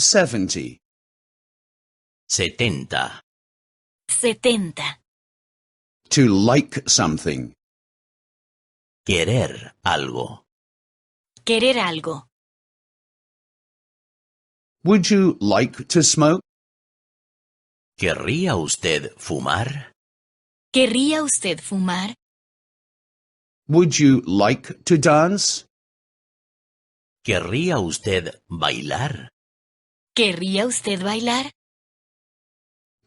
70. 70. 70. To like something. Querer algo. Querer algo. Would you like to smoke? ¿Querría usted fumar? ¿Querría usted fumar? Would you like to dance? ¿Querría usted bailar? ¿Querría usted bailar?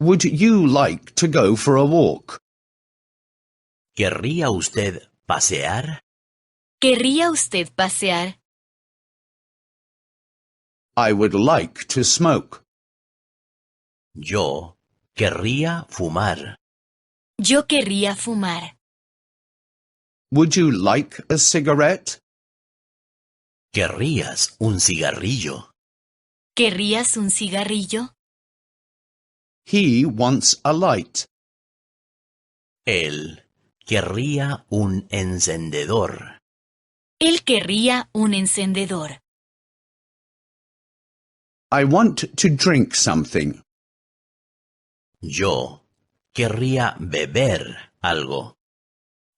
Would you like to go for a walk? ¿Querría usted pasear? ¿Querría usted pasear? I would like to smoke. Yo querría fumar. Yo querría fumar. Would you like a cigarette? ¿Querrías un cigarrillo? ¿Querrías un cigarrillo? He wants a light. Él querría un encendedor. Él querría un encendedor. I want to drink something. Yo querría beber algo.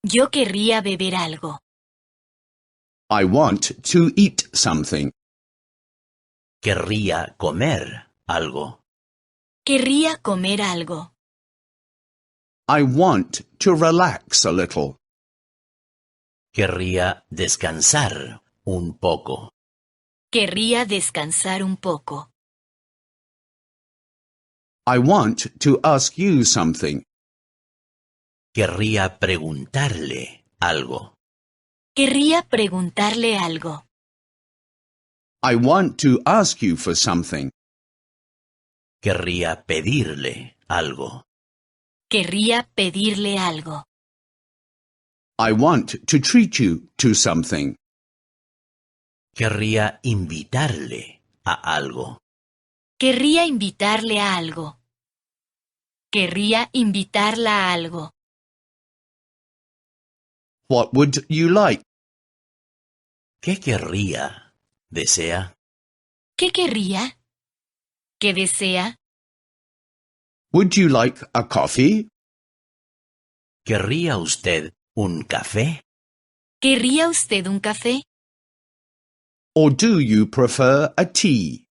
Yo querría beber algo. I want to eat something. Querría comer algo. Querría comer algo. I want to relax a little. Querría descansar un poco. Querría descansar un poco. I want to ask you something. Querría preguntarle algo. Querría preguntarle algo. I want to ask you for something. Querría pedirle algo. Querría pedirle algo. I want to treat you to something. Querría invitarle a algo. Querría invitarle a algo. Querría invitarla a algo. What would you like? ¿Qué querría? ¿Desea? ¿Qué querría? ¿Qué desea? Would you like a coffee? ¿Querría usted un café? ¿Querría usted un café? Or do you prefer a tea?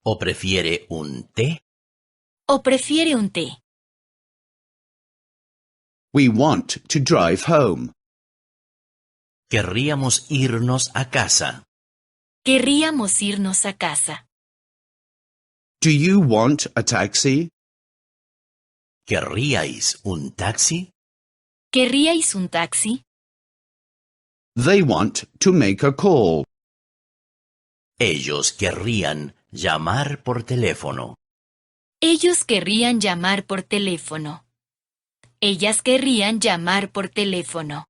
¿O prefiere un té? ¿O prefiere un té? We want to drive home. Querríamos irnos a casa. Querríamos irnos a casa. Do you want a taxi? ¿Querríais un taxi? ¿Querríais un taxi? They want to make a call. Ellos querrían llamar por teléfono. Ellos querrían llamar por teléfono. Ellas querrían llamar por teléfono.